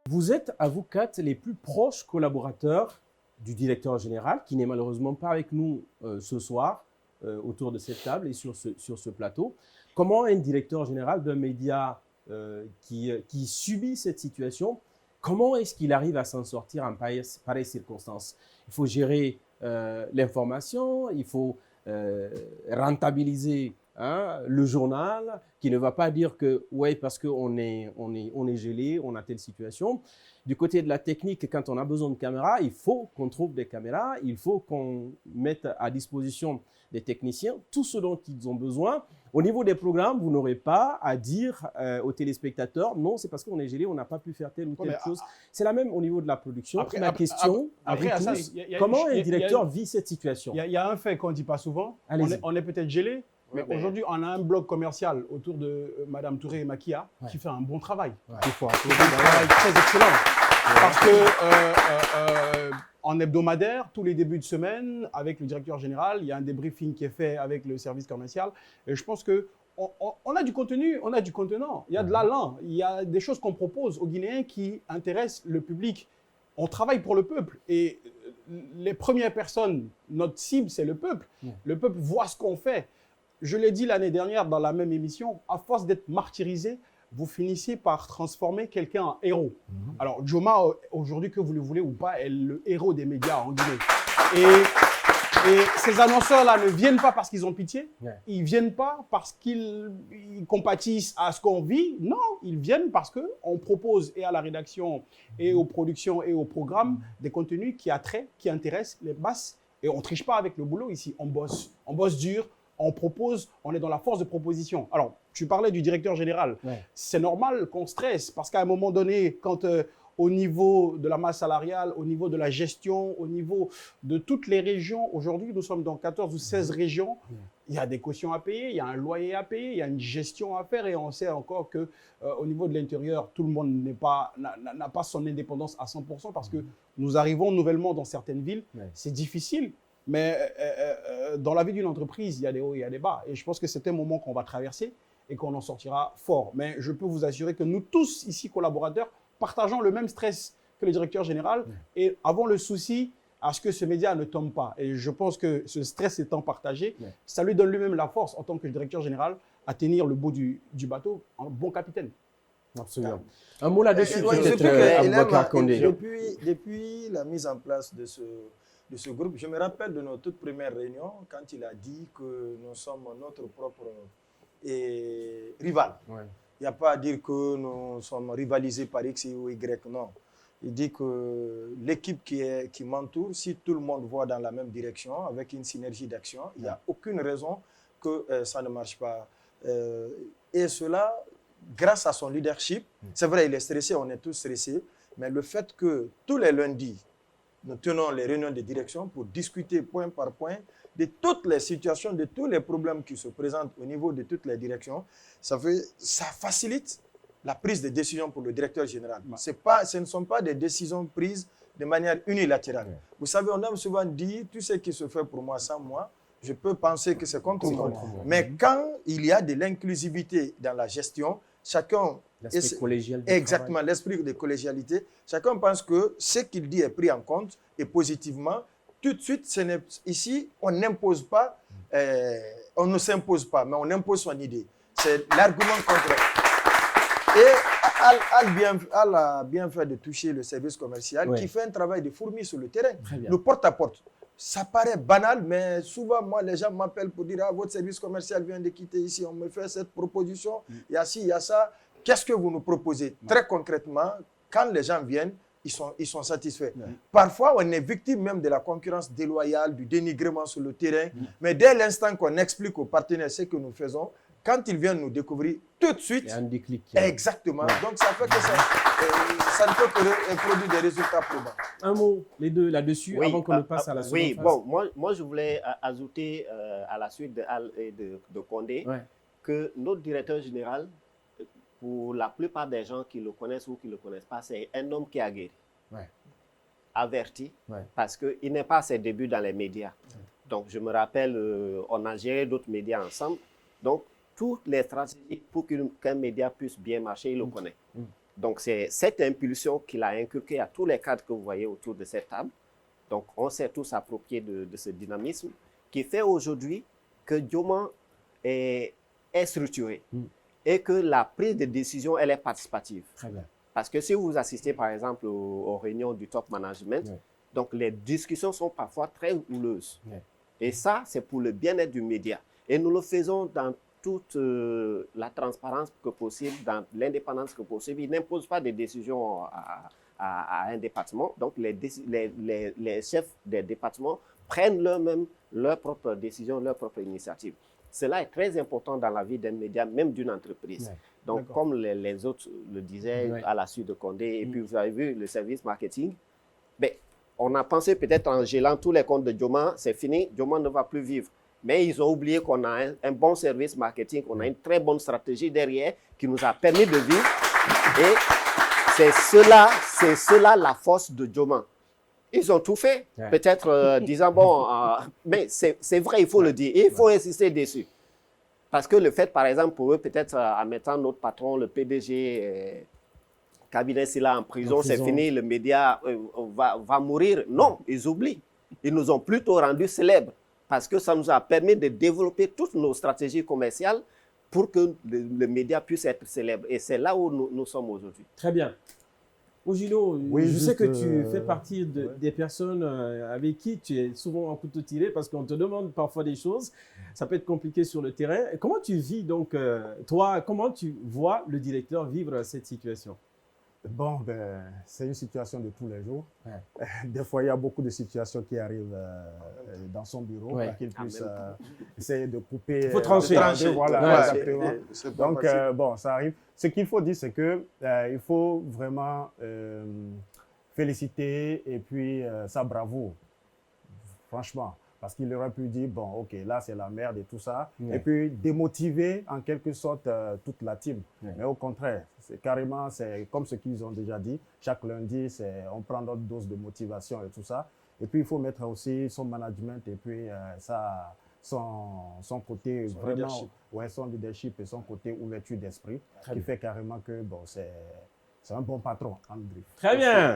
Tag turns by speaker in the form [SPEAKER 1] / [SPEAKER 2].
[SPEAKER 1] Vous êtes, avocate, les plus proches collaborateurs du directeur général, qui n'est malheureusement pas avec nous ce soir, autour de cette table et sur ce plateau. Comment un directeur général d'un média qui subit cette situation, comment est-ce qu'il arrive à s'en sortir en pareilles circonstances? Il faut gérer l'information, il faut rentabiliser le journal, qui ne va pas dire que, ouais, parce qu'on est gelé, on a telle situation. Du côté de la technique, quand on a besoin de caméras, il faut qu'on trouve des caméras, il faut qu'on mette à disposition des techniciens tout ce dont ils ont besoin. Au niveau des programmes, vous n'aurez pas à dire aux téléspectateurs, non, c'est parce qu'on est gelé, on n'a pas pu faire telle ou telle chose. C'est la même au niveau de la production. Ma question, comment un directeur vit cette situation?
[SPEAKER 2] Il y a un fait qu'on ne dit pas souvent. On est peut-être gelé, mais aujourd'hui, on a un bloc commercial autour de Mme Touré et Makia qui fait un bon travail. Il faut applaudir, un travail très excellent. Parce que en hebdomadaire, tous les débuts de semaine, avec le directeur général, il y a un débriefing qui est fait avec le service commercial. Et je pense qu'on a du contenu, on a du contenant. Il y a de l'allant, il y a des choses qu'on propose aux Guinéens qui intéressent le public. On travaille pour le peuple. Et les premières personnes, notre cible, c'est le peuple. Le peuple voit ce qu'on fait. Je l'ai dit l'année dernière dans la même émission, à force d'être martyrisé, vous finissez par transformer quelqu'un en héros. Alors, Joma, aujourd'hui, que vous le voulez ou pas, est le héros des médias en Guinée. Et ces annonceurs-là ne viennent pas parce qu'ils ont pitié. Ils ne viennent pas parce qu'ils compatissent à ce qu'on vit. Non, ils viennent parce qu'on propose et à la rédaction, et aux productions, et aux programmes, des contenus qui attraient, qui intéressent les masses. Et on ne triche pas avec le boulot ici. On bosse dur. On propose, on est dans la force de proposition. Alors, tu parlais du directeur général. C'est normal qu'on stresse parce qu'à un moment donné, quand au niveau de la masse salariale, au niveau de la gestion, au niveau de toutes les régions, aujourd'hui, nous sommes dans 14 ou 16 régions, il y a des cautions à payer, il y a un loyer à payer, il y a une gestion à faire et on sait encore qu'au niveau de l'intérieur, tout le monde n'a pas son indépendance à 100% parce que nous arrivons nouvellement dans certaines villes. C'est difficile. Mais dans la vie d'une entreprise, il y a des hauts et il y a des bas. Et je pense que c'est un moment qu'on va traverser et qu'on en sortira fort. Mais je peux vous assurer que nous tous, ici, collaborateurs, partageons le même stress que le directeur général et avons le souci à ce que ce média ne tombe pas. Et je pense que ce stress étant partagé, ça lui donne lui-même la force, en tant que directeur général, à tenir le bout du bateau en bon capitaine.
[SPEAKER 1] Absolument. Un mot là-dessus,
[SPEAKER 3] Depuis la mise en place de ce groupe, je me rappelle de notre toute première réunion quand il a dit que nous sommes notre propre rival. Il n'y a pas à dire que nous sommes rivalisés par X ou Y, non. Il dit que l'équipe qui m'entoure, si tout le monde voit dans la même direction, avec une synergie d'action, il n'y a aucune raison que ça ne marche pas. Et cela, grâce à son leadership, c'est vrai, il est stressé, on est tous stressés, mais le fait que tous les lundis, nous tenons les réunions de direction pour discuter point par point de toutes les situations, de tous les problèmes qui se présentent au niveau de toutes les directions. Ça facilite la prise de décision pour le directeur général. Ce ne sont pas des décisions prises de manière unilatérale. Vous savez, on a souvent dit, tout ce qui se fait pour moi sans moi, je peux penser que c'est contre moi. Mais quand il y a de l'inclusivité dans la gestion, chacun...
[SPEAKER 1] L'esprit collégial.
[SPEAKER 3] Exactement, l'esprit de collégialité. Chacun pense que ce qu'il dit est pris en compte et positivement. Tout de suite, ici, on n'impose pas, on ne s'impose pas, mais on impose son idée. C'est l'argument contraire. Et elle a bien fait de toucher le service commercial qui fait un travail de fourmi sur le terrain. Le porte-à-porte. Ça paraît banal, mais souvent, moi, les gens m'appellent pour dire « Ah, votre service commercial vient de quitter ici, on me fait cette proposition, il y a ci, il y a ça. » Qu'est-ce que vous nous proposez? Très concrètement, quand les gens viennent, ils sont satisfaits. Parfois, on est victime même de la concurrence déloyale, du dénigrement sur le terrain. Mais dès l'instant qu'on explique aux partenaires ce que nous faisons, quand ils viennent nous découvrir, tout de suite...
[SPEAKER 1] Il y a un déclic.
[SPEAKER 3] Exactement. Donc, ça fait que ça ne peut que produire des résultats probants.
[SPEAKER 1] Un mot, les deux, là-dessus, avant qu'on ne passe à la seconde phase.
[SPEAKER 4] Bon, moi, je voulais ajouter à la suite de Al et de Condé que notre directeur général, pour la plupart des gens qui le connaissent ou qui ne le connaissent pas, c'est un homme qui a guéri, averti, parce qu'il n'est pas à ses débuts dans les médias. Donc, je me rappelle, on a géré d'autres médias ensemble. Donc, toutes les stratégies pour qu'un média puisse bien marcher, il le connaît. Donc, c'est cette impulsion qu'il a inculquée à tous les cadres que vous voyez autour de cette table. Donc, on s'est tous appropriés de ce dynamisme qui fait aujourd'hui que Dioma est structuré et que la prise de décision, elle est participative.
[SPEAKER 1] Très bien.
[SPEAKER 4] Parce que si vous assistez, par exemple, aux réunions du top management, donc les discussions sont parfois très houleuses. Et ça, c'est pour le bien-être du média. Et nous le faisons dans toute la transparence que possible, dans l'indépendance que possible. Il n'impose pas de décisions à un département. Donc, les chefs des départements prennent eux-mêmes leurs propres décisions, leurs propres initiatives. Cela est très important dans la vie d'un média, même d'une entreprise. Donc, comme les autres le disaient à la suite de Condé, et puis vous avez vu le service marketing, ben, on a pensé peut-être en gelant tous les comptes de Dioma, c'est fini, Dioma ne va plus vivre. Mais ils ont oublié qu'on a un bon service marketing, qu'on a une très bonne stratégie derrière qui nous a permis de vivre. Et c'est cela la force de Dioma. Ils ont tout fait, peut-être disant, bon, mais c'est vrai, il faut le dire, et il faut insister dessus. Parce que le fait, par exemple, pour eux, peut-être en mettant notre patron, le PDG, Cabinet Silla en prison, c'est fini, le média va mourir. Non, ils oublient. Ils nous ont plutôt rendus célèbres parce que ça nous a permis de développer toutes nos stratégies commerciales pour que le média puisse être célèbre. Et c'est là où nous sommes aujourd'hui.
[SPEAKER 1] Très bien. Ogino, je sais que tu fais partie des personnes avec qui tu es souvent en couteau tiré parce qu'on te demande parfois des choses. Ça peut être compliqué sur le terrain. Et comment tu vis donc, toi, comment tu vois le directeur vivre cette situation?
[SPEAKER 5] Bon, ben, c'est une situation de tous les jours. Des fois, il y a beaucoup de situations qui arrivent dans son bureau pour qu'il puisse essayer de couper.
[SPEAKER 1] Il faut trancher.
[SPEAKER 5] Voilà, exactement. Donc, bon, ça arrive. Ce qu'il faut dire, c'est qu'il faut vraiment féliciter et puis sa bravoure, franchement. Parce qu'il aurait pu dire, bon, OK, là, c'est la merde et tout ça. Et puis, démotiver en quelque sorte toute la team. Mais au contraire, c'est carrément, c'est comme ce qu'ils ont déjà dit. Chaque lundi, on prend notre dose de motivation et tout ça. Et puis, il faut mettre aussi son management et puis son côté vraiment, leadership. Son leadership et son côté ouverture d'esprit qui fait carrément que, bon, c'est un bon patron, André.
[SPEAKER 1] Très bien.